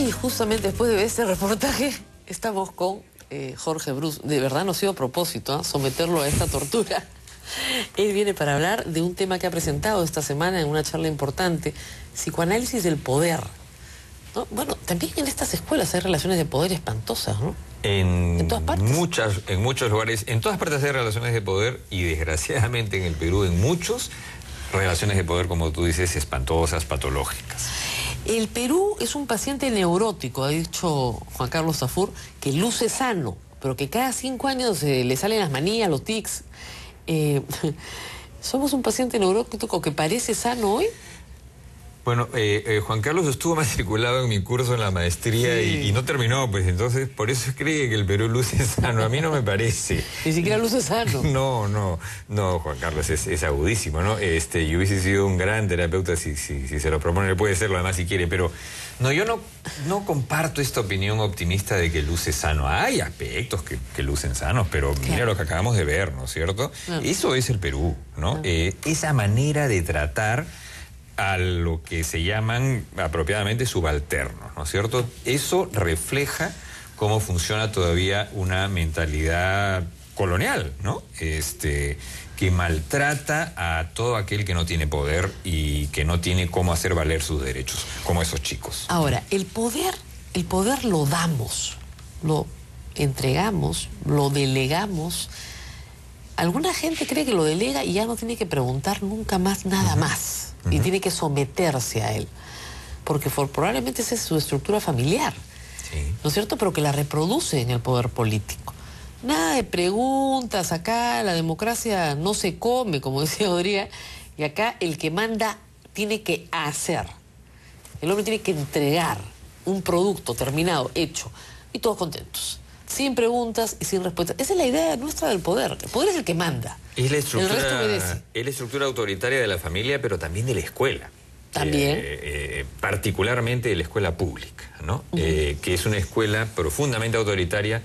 Y justamente después de este reportaje estamos con Jorge Bruce. De verdad no ha sido a propósito, someterlo a esta tortura. Él viene para hablar de un tema que ha presentado esta semana en una charla importante, psicoanálisis del poder, ¿no? Bueno, también en estas escuelas hay relaciones de poder espantosas, ¿no? ¿En todas partes? En muchos lugares, en todas partes hay relaciones de poder y desgraciadamente en el Perú, en muchos, relaciones de poder, como tú dices, espantosas, patológicas. El Perú es un paciente neurótico, ha dicho Juan Carlos Zafur, que luce sano, pero que cada 5 años le salen las manías, los tics. ¿Somos un paciente neurótico que parece sano hoy? Bueno, Juan Carlos estuvo matriculado en mi curso en la maestría y no terminó, pues entonces por eso cree que el Perú luce sano. A mí no me parece. Ni siquiera luce sano. No, Juan Carlos es agudísimo, ¿no? Yo hubiese sido un gran terapeuta si se lo propone, puede serlo además si quiere, pero no, yo no comparto esta opinión optimista de que luce sano. Hay aspectos que lucen sanos, pero claro, mira lo que acabamos de ver, ¿no es cierto? Claro. Eso es el Perú, ¿no? Esa manera de tratar a lo que se llaman apropiadamente subalternos, ¿no es cierto? Eso refleja cómo funciona todavía una mentalidad colonial, ¿no? Que maltrata a todo aquel que no tiene poder y que no tiene cómo hacer valer sus derechos, como esos chicos. Ahora, el poder lo damos, lo entregamos, lo delegamos. Alguna gente cree que lo delega y ya no tiene que preguntar nunca más nada más. Y tiene que someterse a él. Porque probablemente esa es su estructura familiar. Sí. ¿No es cierto? Pero que la reproduce en el poder político. Nada de preguntas, acá la democracia no se come, como decía Odría, y acá el que manda tiene que hacer. El hombre tiene que entregar un producto terminado, hecho, y todos contentos. Sin preguntas y sin respuestas. Esa es la idea nuestra del poder. El poder es el que manda. Es la estructura, el resto obedece. Es la estructura autoritaria de la familia, pero también de la escuela. También. Particularmente de la escuela pública, ¿no? Que es una escuela profundamente autoritaria,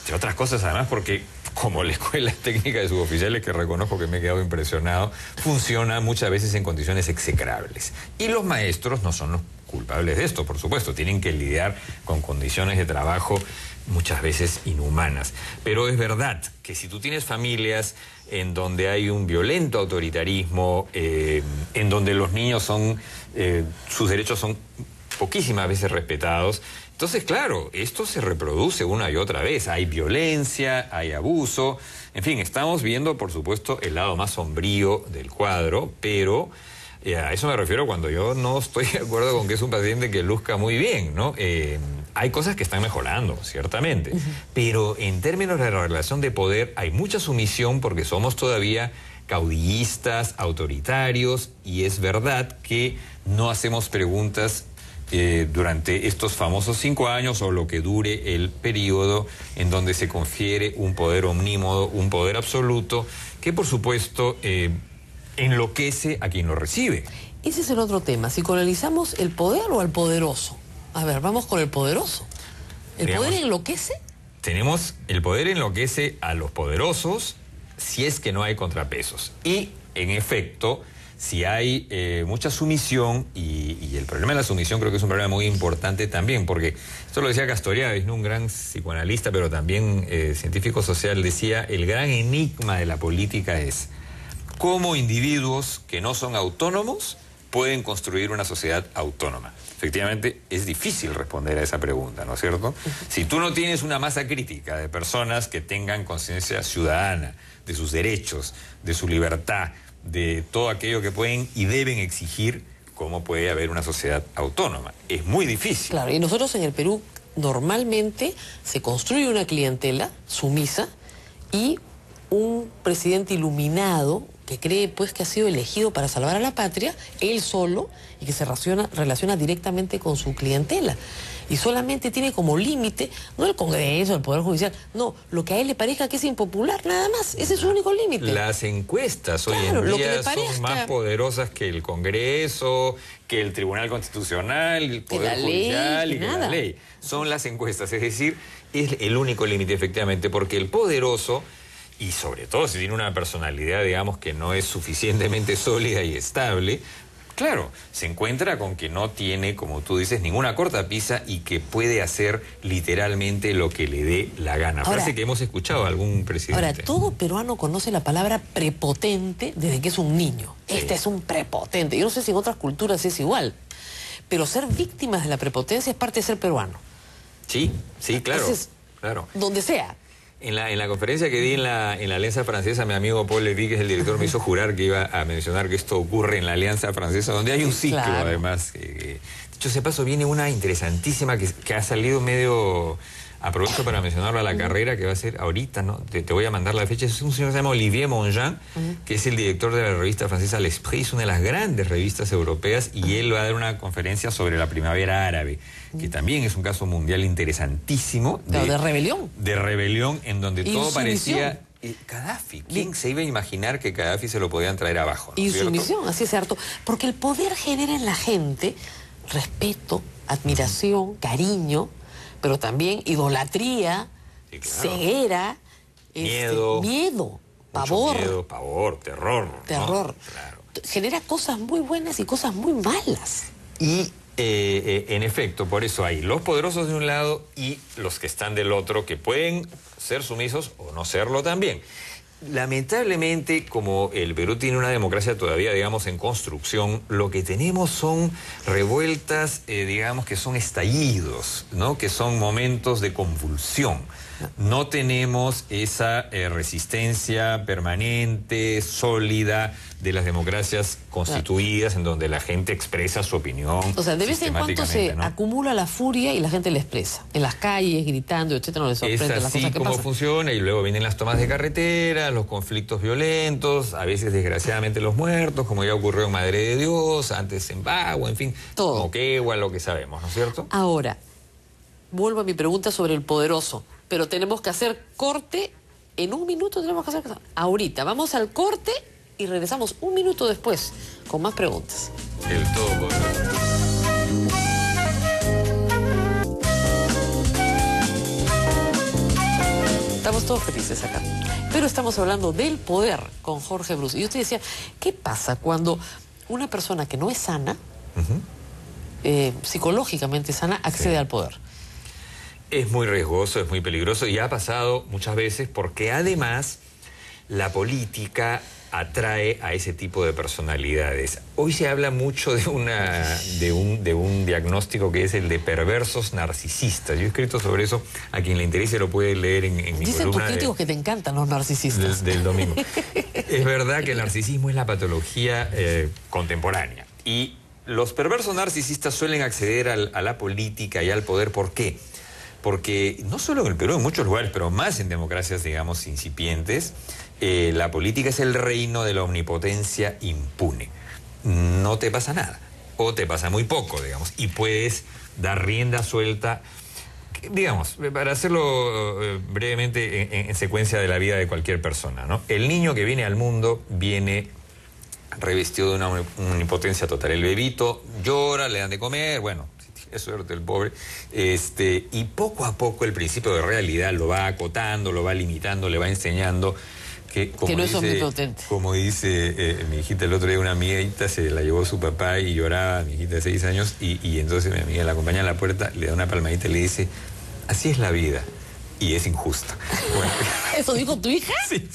entre otras cosas además porque, como la escuela técnica de suboficiales, que reconozco que me he quedado impresionado, funciona muchas veces en condiciones execrables. Y los maestros no son los culpables de esto, por supuesto, tienen que lidiar con condiciones de trabajo muchas veces inhumanas. Pero es verdad que si tú tienes familias en donde hay un violento autoritarismo, en donde los niños sus derechos son poquísimas veces respetados, entonces claro, esto se reproduce una y otra vez. Hay violencia, hay abuso, en fin, estamos viendo por supuesto el lado más sombrío del cuadro, pero a eso me refiero cuando yo no estoy de acuerdo con que es un paciente que luzca muy bien, ¿no? Hay cosas que están mejorando, ciertamente, pero en términos de la relación de poder hay mucha sumisión porque somos todavía caudillistas, autoritarios, y es verdad que no hacemos preguntas durante estos famosos 5 años o lo que dure el periodo en donde se confiere un poder omnímodo, un poder absoluto, que por supuesto enloquece a quien lo recibe. Ese es el otro tema. ¿Si colonizamos el poder o al poderoso? A ver, vamos con el poderoso. ¿El poder enloquece? El poder enloquece a los poderosos si es que no hay contrapesos. Y, en efecto, si hay mucha sumisión, y el problema de la sumisión creo que es un problema muy importante también, porque esto lo decía Castoriadis, ¿no? Un gran psicoanalista, pero también científico social, decía, el gran enigma de la política es cómo individuos que no son autónomos pueden construir una sociedad autónoma. Efectivamente, es difícil responder a esa pregunta, ¿no es cierto? Si tú no tienes una masa crítica de personas que tengan conciencia ciudadana, de sus derechos, de su libertad, de todo aquello que pueden y deben exigir, ¿cómo puede haber una sociedad autónoma? Es muy difícil. Claro, y nosotros en el Perú normalmente se construye una clientela sumisa y un presidente iluminado que cree pues que ha sido elegido para salvar a la patria, él solo, y que se relaciona directamente con su clientela. Y solamente tiene como límite, no el Congreso, el Poder Judicial, no, lo que a él le parezca que es impopular, nada más. Ese es su único límite. Las encuestas hoy en día son más poderosas que el Congreso, que el Tribunal Constitucional, el Poder Judicial y que la ley. Son las encuestas, es decir, es el único límite efectivamente, porque el poderoso, y sobre todo si tiene una personalidad, digamos, que no es suficientemente sólida y estable, claro, se encuentra con que no tiene, como tú dices, ninguna cortapisa y que puede hacer literalmente lo que le dé la gana. Ahora, frase que hemos escuchado a algún presidente. Ahora, todo peruano conoce la palabra prepotente desde que es un niño. Sí. Este es un prepotente. Yo no sé si en otras culturas es igual, pero ser víctimas de la prepotencia es parte de ser peruano. Sí, sí, claro. Entonces, claro. donde sea. En la conferencia que di en la Alianza Francesa, mi amigo Paul Levy, que es el director, me hizo jurar que iba a mencionar que esto ocurre en la Alianza Francesa, donde hay un ciclo, claro. además. Dicho sea paso, viene una interesantísima que ha salido medio... Aprovecho para mencionarlo a la carrera, que va a ser ahorita, ¿no? Te voy a mandar la fecha. Es un señor que se llama Olivier Monjean, que es el director de la revista francesa L'Esprit, es una de las grandes revistas europeas, y él va a dar una conferencia sobre la primavera árabe, que también es un caso mundial interesantísimo. De rebelión. De rebelión, en donde todo Insumisión. parecía... Gaddafi, ¿quién se iba a imaginar que Gaddafi se lo podían traer abajo? ¿No? Insumisión, así es cierto. Porque el poder genera en la gente respeto, admiración, cariño, pero también idolatría, Sí, claro. ceguera, Miedo, pavor. Miedo, pavor, terror. ¿no? Terror. Claro. Genera cosas muy buenas y cosas muy malas. Y en efecto, por eso hay los poderosos de un lado y los que están del otro, que pueden ser sumisos o no serlo también. Lamentablemente, como el Perú tiene una democracia todavía, digamos, en construcción, lo que tenemos son revueltas, digamos, que son estallidos, ¿no? Que son momentos de convulsión. No tenemos esa resistencia permanente, sólida, de las democracias constituidas, en donde la gente expresa su opinión. O sea, de vez en cuando se ¿no? acumula la furia y la gente la expresa. En las calles, gritando, etcétera, no les sorprende Es las así cosas que como pasan. funciona, y luego vienen las tomas de carretera, los conflictos violentos, a veces desgraciadamente los muertos, como ya ocurrió en Madre de Dios, antes en Bagua, en fin, Todo. Moquegua, lo que sabemos, ¿no es cierto? Ahora, vuelvo a mi pregunta sobre el poderoso, pero tenemos que hacer corte, en un minuto tenemos que hacer... Ahorita, vamos al corte y regresamos un minuto después con más preguntas. El todopoderoso. Estamos todos felices acá. Pero estamos hablando del poder con Jorge Bruce. Y yo te decía, ¿qué pasa cuando una persona que no es sana, psicológicamente sana, accede al poder? Es muy riesgoso, es muy peligroso, y ha pasado muchas veces porque además la política atrae a ese tipo de personalidades. Hoy se habla mucho de un diagnóstico que es el de perversos narcisistas. Yo he escrito sobre eso, a quien le interese lo puede leer en mi Dicen tus columna críticos que te encantan los narcisistas. del domingo. Es verdad que el narcisismo es la patología contemporánea, y los perversos narcisistas suelen acceder a la política y al poder. ¿Por qué? Porque no solo en el Perú, en muchos lugares, pero más en democracias, digamos, incipientes, la política es el reino de la omnipotencia impune. No te pasa nada, o te pasa muy poco, digamos, y puedes dar rienda suelta, digamos, para hacerlo brevemente en secuencia de la vida de cualquier persona, ¿no? El niño que viene al mundo viene revestido de una omnipotencia total. El bebito llora, le dan de comer, bueno... Es suerte el pobre, y poco a poco el principio de realidad lo va acotando, lo va limitando, le va enseñando que no es omnipotente. Como dice mi hijita el otro día, una amiguita se la llevó su papá y lloraba, mi hijita de 6 años, y entonces mi amiga la acompaña a la puerta, le da una palmadita y le dice, así es la vida, y es injusta. Bueno. ¿Eso dijo tu hija? Sí.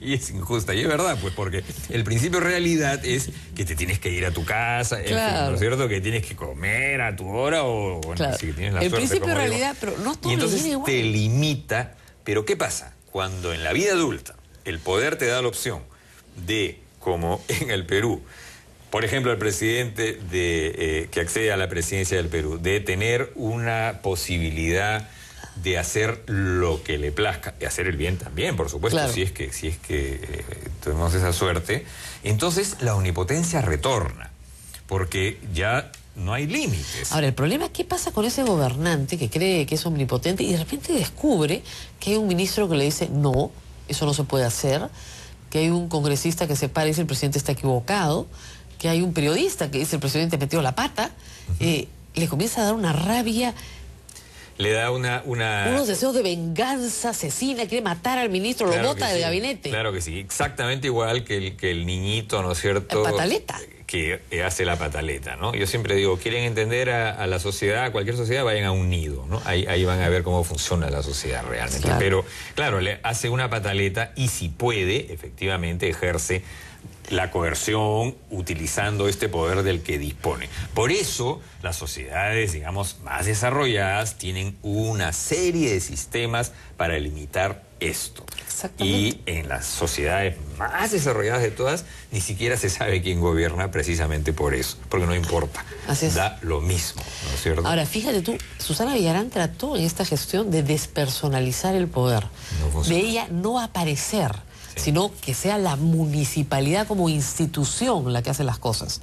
Y es injusta, y es verdad, pues, porque el principio de realidad es que te tienes que ir a tu casa, claro. En fin, ¿no es cierto? Que tienes que comer a tu hora, o bueno, claro. si tienes la el suerte, principio de como digo. realidad, pero no todo Y entonces le viene igual. te limita. Pero ¿qué pasa? Cuando en la vida adulta el poder te da la opción de, como en el Perú, por ejemplo, el presidente que accede a la presidencia del Perú, de tener una posibilidad de hacer lo que le plazca, y hacer el bien también, por supuesto, claro. si es que tenemos esa suerte, entonces la omnipotencia retorna, porque ya no hay límites. Ahora, el problema es qué pasa con ese gobernante que cree que es omnipotente y de repente descubre que hay un ministro que le dice, no, eso no se puede hacer, que hay un congresista que se para y dice, el presidente está equivocado, que hay un periodista que dice, el presidente metió la pata, le comienza a dar una rabia. Le da unos deseos de venganza asesina, quiere matar al ministro, claro, lo bota del sí, gabinete. Claro que sí, exactamente igual que el niñito, ¿no es cierto? Pataleta. que hace la pataleta, ¿no? Yo siempre digo, quieren entender a la sociedad, a cualquier sociedad, vayan a un nido, ¿no? Ahí van a ver cómo funciona la sociedad realmente. Claro. Pero, claro, le hace una pataleta y si puede, efectivamente, ejerce la coerción utilizando este poder del que dispone. Por eso, las sociedades, digamos, más desarrolladas tienen una serie de sistemas para limitar esto. Y en las sociedades más desarrolladas de todas, ni siquiera se sabe quién gobierna precisamente por eso, porque no importa. Así es. Da lo mismo, ¿no es cierto? Ahora, fíjate tú, Susana Villarán trató en esta gestión de despersonalizar el poder, de ella no aparecer, sino que sea la municipalidad como institución la que hace las cosas.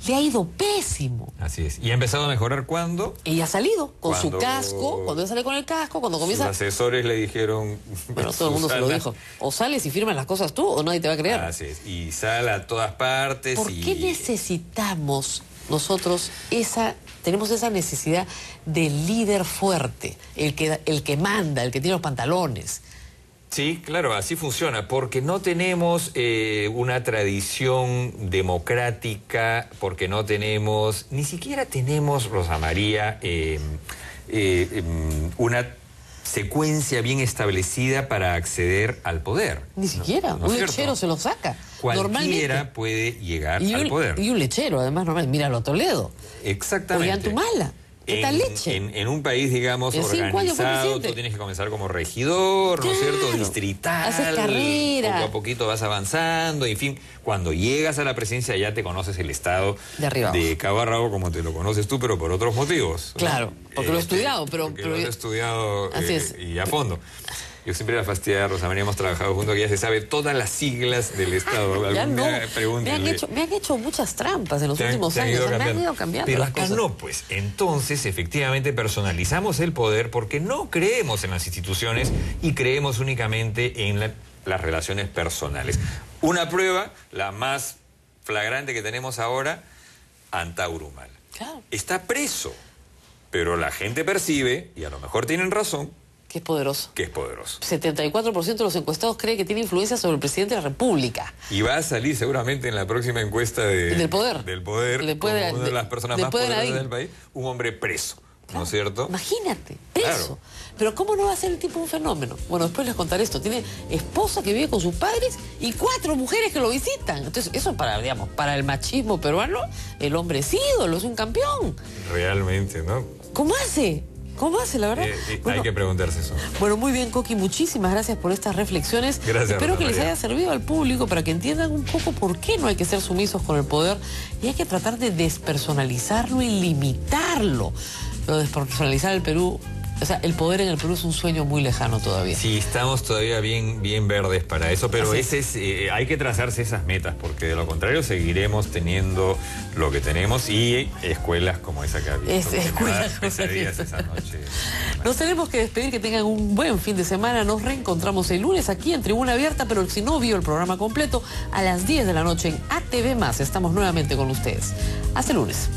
Le ha ido pésimo. Así es. ¿Y ha empezado a mejorar cuándo? Ella ha salido con su casco, cuando ella sale con el casco, cuando comienza... Sus asesores le dijeron... Bueno, todo el mundo se lo dijo. O sales y firmas las cosas tú o nadie te va a creer. Así es. Y sale a todas partes. ¿Por qué necesitamos nosotros tenemos esa necesidad del líder fuerte, el que manda, el que tiene los pantalones? Sí, claro, así funciona, porque no tenemos una tradición democrática, porque no tenemos, ni siquiera tenemos, Rosa María, una secuencia bien establecida para acceder al poder. Ni siquiera, un lechero se lo saca. Cualquiera puede llegar al poder. Y un lechero, además, normal. Míralo a Toledo. Exactamente. Ollantumala. ¿Qué tal leche? En un país, digamos, organizado, tú tienes que comenzar como regidor, ¿no es cierto? Distrital. Haces carrera. Poco a poquito vas avanzando, en fin. Cuando llegas a la presidencia ya te conoces el Estado de cabo a rabo como te lo conoces tú, pero por otros motivos, ¿no? Claro, porque lo he estudiado, porque lo he estudiado así es. Y a fondo. Yo siempre la fastidié a Rosa María, hemos trabajado juntos, que ya se sabe todas las siglas del Estado. Ya no. Me han hecho muchas trampas en los últimos años. Me han ido cambiando pero las acá cosas. no, pues. Entonces, efectivamente, personalizamos el poder porque no creemos en las instituciones y creemos únicamente en las relaciones personales. Una prueba, la más flagrante que tenemos ahora, Antauro Humala. Claro. Está preso, pero la gente percibe, y a lo mejor tienen razón, que es poderoso. Que es poderoso. 74% de los encuestados cree que tiene influencia sobre el presidente de la República. Y va a salir seguramente en la próxima encuesta del poder. Como una de las personas más poderosas del país, un hombre preso, claro, ¿no es cierto? Imagínate, preso. Claro. Pero ¿cómo no va a ser el tipo un fenómeno? Bueno, después les contaré esto. Tiene esposa que vive con sus padres y 4 mujeres que lo visitan. Entonces, eso para el machismo peruano, el hombre es ídolo, es un campeón. Realmente, ¿no? ¿Cómo hace? ¿Cómo hace, la verdad? Hay que preguntarse eso. Bueno, muy bien, Coqui, muchísimas gracias por estas reflexiones. Gracias, espero que les María. haya servido al público para que entiendan un poco por qué no hay que ser sumisos con el poder y hay que tratar de despersonalizarlo y limitarlo. Pero despersonalizar el Perú, o sea, el poder en el Perú es un sueño muy lejano todavía. Sí, estamos todavía bien verdes para eso, pero hay que trazarse esas metas, porque de lo contrario seguiremos teniendo lo que tenemos y escuelas como esa que ha visto. Pesadillas esa noche. Nos tenemos que despedir, que tengan un buen fin de semana. Nos reencontramos el lunes aquí en Tribuna Abierta, pero si no vio el programa completo, a las 10 de la noche en ATV+. Estamos nuevamente con ustedes. Hasta el lunes.